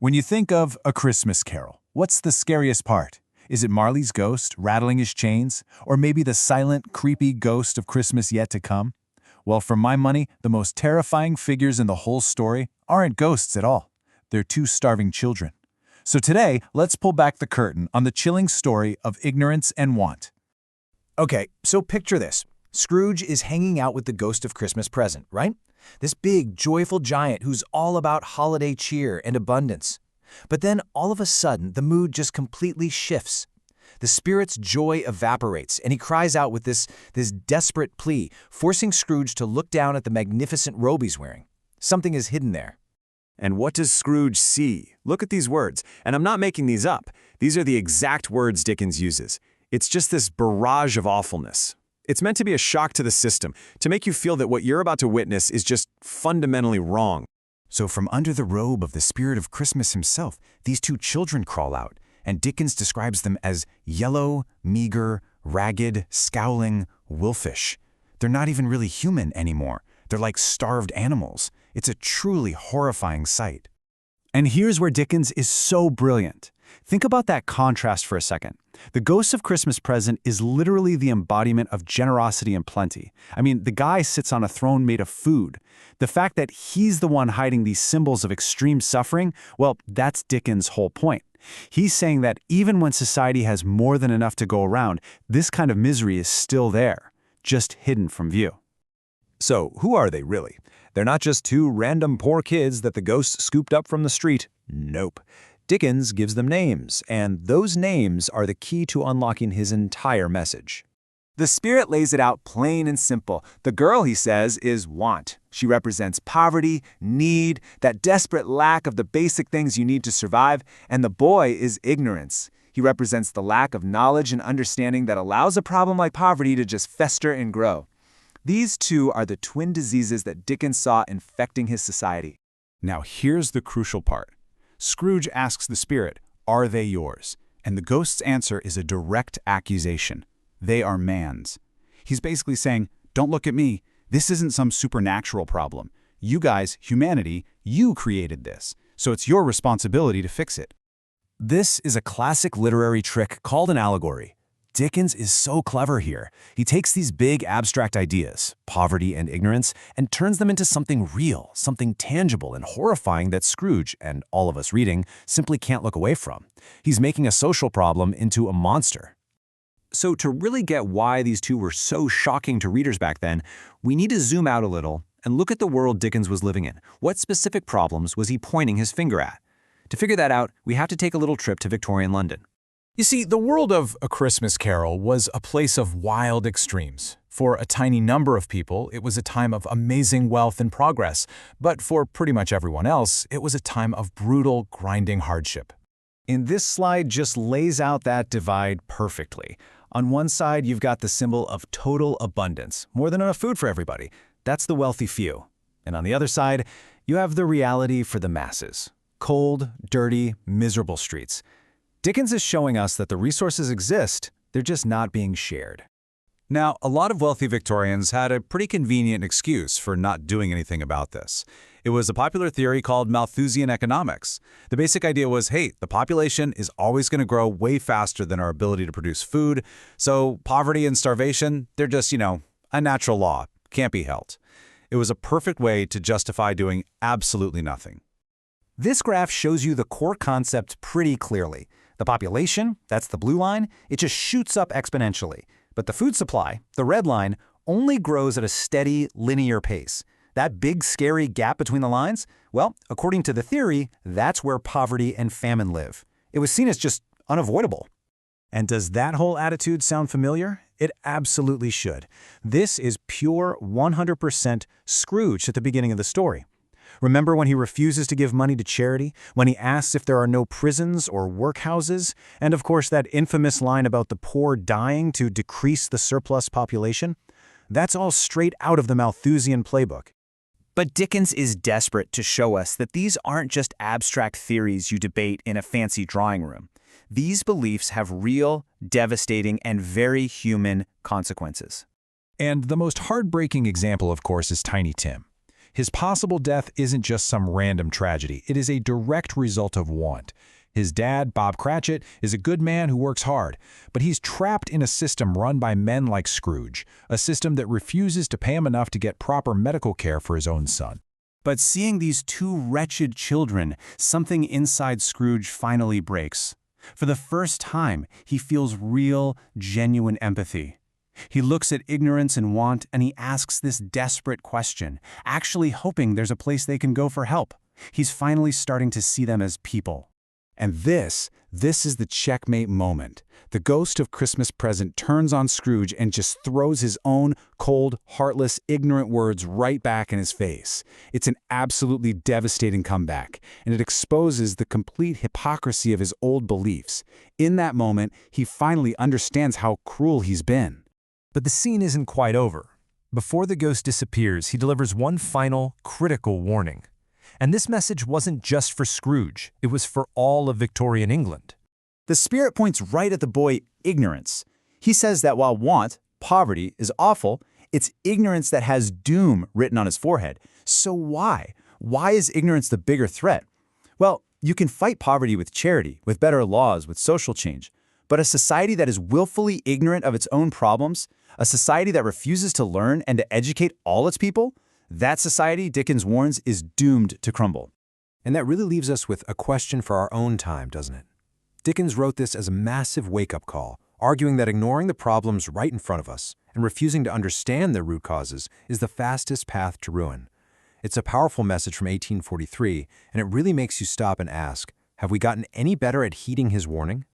When you think of A Christmas Carol, what's the scariest part? Is it Marley's ghost rattling his chains? Or maybe the silent, creepy ghost of Christmas yet to come? Well, for my money, the most terrifying figures in the whole story aren't ghosts at all. They're two starving children. So today, let's pull back the curtain on the chilling story of ignorance and want. Okay, so picture this. Scrooge is hanging out with the ghost of Christmas present, right? This big, joyful giant who's all about holiday cheer and abundance. But then all of a sudden, the mood just completely shifts. The spirit's joy evaporates, and he cries out with this desperate plea, forcing Scrooge to look down at the magnificent robe he's wearing. Something is hidden there. And what does Scrooge see? Look at these words, and I'm not making these up. These are the exact words Dickens uses. It's just this barrage of awfulness. It's meant to be a shock to the system, to make you feel that what you're about to witness is just fundamentally wrong. So from under the robe of the spirit of Christmas himself, these two children crawl out, and Dickens describes them as yellow, meager, ragged, scowling, wolfish. They're not even really human anymore. They're like starved animals. It's a truly horrifying sight. And here's where Dickens is so brilliant. Think about that contrast for a second. The ghost of Christmas present is literally the embodiment of generosity and plenty. I mean, the guy sits on a throne made of food. The fact that he's the one hiding these symbols of extreme suffering, well, that's Dickens' whole point. He's saying that even when society has more than enough to go around, this kind of misery is still there, just hidden from view. So, who are they really? They're not just two random poor kids that the ghost scooped up from the street. Nope. Dickens gives them names, and those names are the key to unlocking his entire message. The spirit lays it out plain and simple. The girl, he says, is want. She represents poverty, need, that desperate lack of the basic things you need to survive, and the boy is ignorance. He represents the lack of knowledge and understanding that allows a problem like poverty to just fester and grow. These two are the twin diseases that Dickens saw infecting his society. Now here's the crucial part. Scrooge asks the spirit, "Are they yours?" And the ghost's answer is a direct accusation. They are man's. He's basically saying, don't look at me. This isn't some supernatural problem. You guys, humanity, you created this. So it's your responsibility to fix it. This is a classic literary trick called an allegory. Dickens is so clever here. He takes these big abstract ideas, poverty and ignorance, and turns them into something real, something tangible and horrifying that Scrooge, and all of us reading, simply can't look away from. He's making a social problem into a monster. So to really get why these two were so shocking to readers back then, we need to zoom out a little and look at the world Dickens was living in. What specific problems was he pointing his finger at? To figure that out, we have to take a little trip to Victorian London. You see, the world of A Christmas Carol was a place of wild extremes. For a tiny number of people, it was a time of amazing wealth and progress, but for pretty much everyone else, it was a time of brutal, grinding hardship. And this slide just lays out that divide perfectly. On one side, you've got the symbol of total abundance, more than enough food for everybody. That's the wealthy few. And on the other side, you have the reality for the masses. Cold, dirty, miserable streets. Dickens is showing us that the resources exist, they're just not being shared. Now, a lot of wealthy Victorians had a pretty convenient excuse for not doing anything about this. It was a popular theory called Malthusian Economics. The basic idea was, hey, the population is always going to grow way faster than our ability to produce food, so poverty and starvation, they're just, a natural law, can't be helped. It was a perfect way to justify doing absolutely nothing. This graph shows you the core concept pretty clearly. The population, that's the blue line, it just shoots up exponentially. But the food supply, the red line, only grows at a steady, linear pace. That big, scary gap between the lines, well, according to the theory, that's where poverty and famine live. It was seen as just unavoidable. And does that whole attitude sound familiar? It absolutely should. This is pure 100% Scrooge at the beginning of the story. Remember when he refuses to give money to charity, when he asks if there are no prisons or workhouses, and of course that infamous line about the poor dying to decrease the surplus population? That's all straight out of the Malthusian playbook. But Dickens is desperate to show us that these aren't just abstract theories you debate in a fancy drawing room. These beliefs have real, devastating, and very human consequences. And the most heartbreaking example, of course, is Tiny Tim. His possible death isn't just some random tragedy. It is a direct result of want. His dad, Bob Cratchit, is a good man who works hard, but he's trapped in a system run by men like Scrooge, a system that refuses to pay him enough to get proper medical care for his own son. But seeing these two wretched children, something inside Scrooge finally breaks. For the first time, he feels real, genuine empathy. He looks at ignorance and want, and he asks this desperate question, actually hoping there's a place they can go for help. He's finally starting to see them as people. And this is the checkmate moment. The ghost of Christmas Present turns on Scrooge and just throws his own cold, heartless, ignorant words right back in his face. It's an absolutely devastating comeback, and it exposes the complete hypocrisy of his old beliefs. In that moment, he finally understands how cruel he's been. But the scene isn't quite over. Before the ghost disappears, he delivers one final, critical warning. And this message wasn't just for Scrooge, it was for all of Victorian England. The spirit points right at the boy ignorance. He says that while want, poverty, is awful, it's ignorance that has doom written on his forehead. So why? Why is ignorance the bigger threat? Well, you can fight poverty with charity, with better laws, with social change. But a society that is willfully ignorant of its own problems, a society that refuses to learn and to educate all its people, that society, Dickens warns, is doomed to crumble. And that really leaves us with a question for our own time, doesn't it? Dickens wrote this as a massive wake-up call, arguing that ignoring the problems right in front of us and refusing to understand their root causes is the fastest path to ruin. It's a powerful message from 1843, and it really makes you stop and ask, have we gotten any better at heeding his warning?